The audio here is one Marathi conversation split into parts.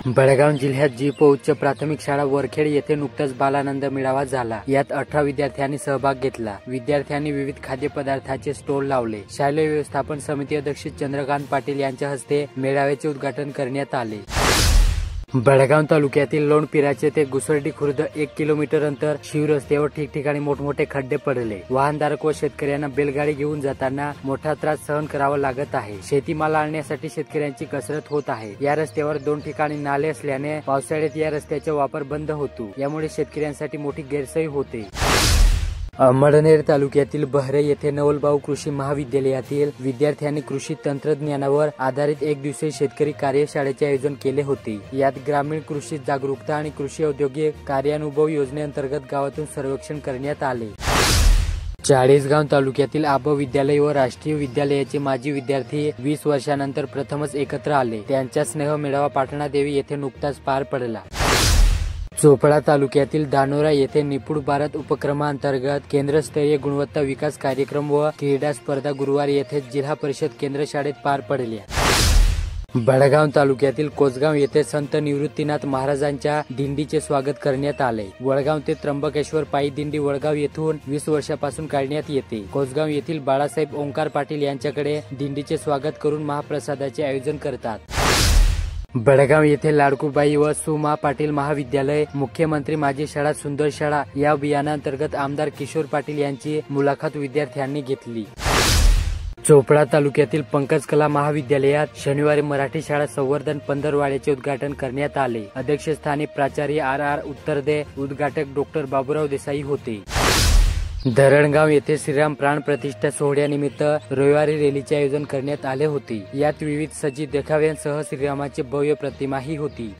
बेळगाव जिल्ह्यात जीप उच्च प्राथमिक शाळा वरखेड येथे नुकताच बालानंद मेळावा झाला। यात 18 विद्यार्थ्यांनी सहभाग घेतला। विद्यार्थ्यांनी विविध खाद्यपदार्थांचे स्टॉल लावले। शालेय व्यवस्थापन समिती अध्यक्ष चंद्रकांत पाटील यांच्या हस्ते मेळाव्याचे उद्घाटन करण्यात आले। बेळगाव तालुक्यातील लोणपिराचे ते घुसर्डी खुर्द 1 किलोमीटर अंतर शिव रस्त्यावर ठिकठिकाणी मोठमोठे खड्डे पडले। वाहनधारक व शेतकऱ्यांना बैलगाडी घेऊन जाताना मोठा त्रास सहन करावा लागत आहे। शेतीमाल आणण्यासाठी शेतकऱ्यांची कसरत होत आहे। या रस्त्यावर 2 ठिकाणी नाले असल्याने पावसाळ्यात या रस्त्याचा वापर बंद होतो, यामुळे शेतकऱ्यांसाठी मोठी गैरसोय होते। अमळनेर तालुक्यातील बहरे येथे नवलभाऊ कृषी महाविद्यालयातील विद्यार्थ्यांनी कृषी तंत्रज्ञानावर आधारित 1 दिवसीय शेतकरी कार्यशाळेचे आयोजन केले होते। यात ग्रामीण कृषी जागरूकता आणि कृषी औद्योगिक कार्यानुभव योजनेअंतर्गत गावातून सर्वेक्षण करण्यात आले। चाळीसगाव तालुक्यातील आब विद्यालय व राष्ट्रीय विद्यालयाचे माजी विद्यार्थी 20 वर्षानंतर प्रथमच एकत्र आले। त्यांचा स्नेह मेळावा पाटणा देवी येथे नुकताच पार पडला। चोपडा तालुक्यातील धानोरा येथे निपुण भारत उपक्रमांतर्गत केंद्रस्तरीय गुणवत्ता विकास कार्यक्रम व क्रीडा स्पर्धा गुरुवार येथे जिल्हा परिषद केंद्र शाळेत पार पडल्या। बेळगाव तालुक्यातील कोसगाव येथे संत निवृत्तीनाथ महाराजांच्या दिंडीचे स्वागत करण्यात आले। वडगाव ते त्र्यंबकेश्वर पायी दिंडी वडगाव येथून 20 वर्षापासून काढण्यात येते। कोसगाव येथील बाळासाहेब ओंकार पाटील यांच्याकडे दिंडीचे स्वागत करून महाप्रसादाचे आयोजन करतात। बेळगाव येथे लाडकूबाई व सुमा पाटील महाविद्यालय मुख्यमंत्री माझी शाळा सुंदर शाळा या अभियानांतर्गत आमदार किशोर पाटील यांची मुलाखत विद्यार्थ्यांनी घेतली। चोपडा तालुक्यातील पंकज कला महाविद्यालयात शनिवारी मराठी शाळा संवर्धन पंधरवाड्याचे उद्घाटन करण्यात आले। अध्यक्षस्थानी प्राचार्य RR उत्तरदे, उद्घाटक डॉक्टर बाबूराव देसाई होते। धरणगाव येथे श्रीराम प्राण प्रतिष्ठा सोहळ्यानिमित्त रविवारी रॅलीचे आयोजन करण्यात आले होते। यात विविध सजीव देखाव्यांसह श्रीरामाची भव्य प्रतिमाही होती।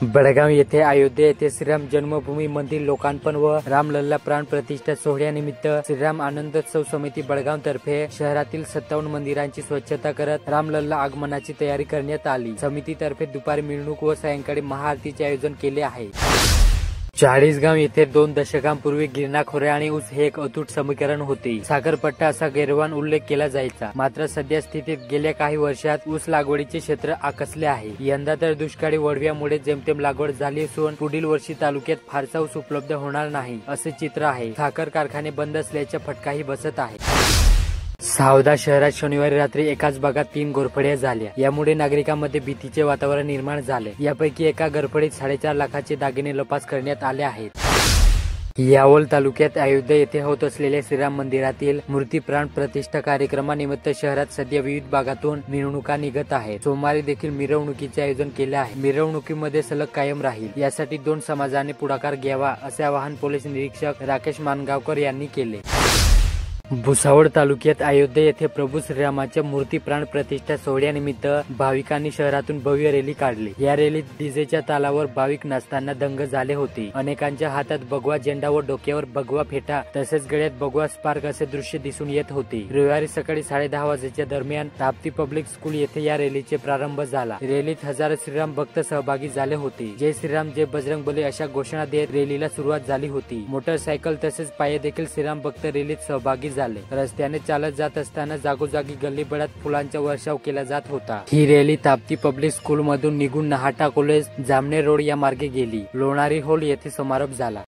बेळगाव येथे अयोध्या येथे श्रीराम जन्मभूमी मंदिर लोकार्पण व रामलल्ला प्राण प्रतिष्ठा सोहळ्यानिमित्त श्रीराम आनंदोत्सव समिती बेळगाव तर्फे शहरातील 57 मंदिरांची स्वच्छता करत रामलल्ला आगमनाची तयारी करण्यात आली। समितीतर्फे दुपारी मिरवणूक व सायंकाळी महाआरतीचे आयोजन केले आहे। चाळीसगाव येथे 2 दशकांपूर्वी गिरणा खोरे आणि ऊस हे एक अतूट समीकरण होते। साखरपट्टा असा गैरवान उल्लेख केला जायचा, मात्र सध्या स्थितीत गेल्या काही वर्षात ऊस लागवडीचे क्षेत्र आकसले आहे। यंदा तर दुष्काळी वळव्यामुळे जेमतेम लागवड झाली असून पुढील वर्षी तालुक्यात फारसा ऊस उपलब्ध होणार नाही असे चित्र आहे। साखर कारखाने बंद असल्याचा फटकाही बसत आहे। सावदा शहरात शनिवारी रात्री एकाच भागात 3 घोरपड्या झाल्या। यामुळे नागरिकांमध्ये भीतीचे वातावरण निर्माण झाले। यापैकी एका घरफडीत 4.5 लाखाचे दागिने लपास करण्यात आले आहेत। यावल तालुक्यात अयोध्या येथे होत असलेल्या श्रीराम मंदिरातील मूर्ती प्राण प्रतिष्ठा कार्यक्रमानिमित्त शहरात सध्या विविध भागातून मिरवणुका निघत आहेत। सोमवारी देखील मिरवणुकीचे आयोजन केले आहे। मिरवणुकीमध्ये सलग कायम राहील यासाठी 2 समाजाने पुढाकार घ्यावा असे आवाहन पोलीस निरीक्षक राकेश मानगावकर यांनी केले। भुसावळ तालुक्यात अयोध्या येथे प्रभू श्रीरामाच्या मूर्ती प्राण प्रतिष्ठा सोहळ्यानिमित्त भाविकांनी शहरातून भव्य रॅली काढली। या रॅलीत डीजेच्या तालावर भाविक नाचताना दंग झाले होते। अनेकांच्या हातात भगवा झेंडा व डोक्यावर भगवा फेटा तसेच गळ्यात भगवा स्पार्क असे दृश्य दिसून येत होते। रविवारी सकाळी 10:30 वाजेच्या दरम्यान ताप्ती पब्लिक स्कूल येथे या रॅलीचे प्रारंभ झाला। रॅलीत हजारो श्रीराम भक्त सहभागी झाले होते। जय श्रीराम जय बजरंगबली अशा घोषणा देत रॅलीला सुरुवात झाली होती। मोटरसायकल तसेच पायी देखील श्रीराम भक्त रॅलीत सहभागी झाले। रस्त्याने चालत जात असताना जागोजागी गल्लीबळात फुलांचा वर्षाव केला जात होता। ही रॅली ताप्ती पब्लिक स्कूल मधून निघून नहाटा कॉलेज, जामनेर रोड या मार्गे गेली। लोणारी हॉल येथे समारोप झाला।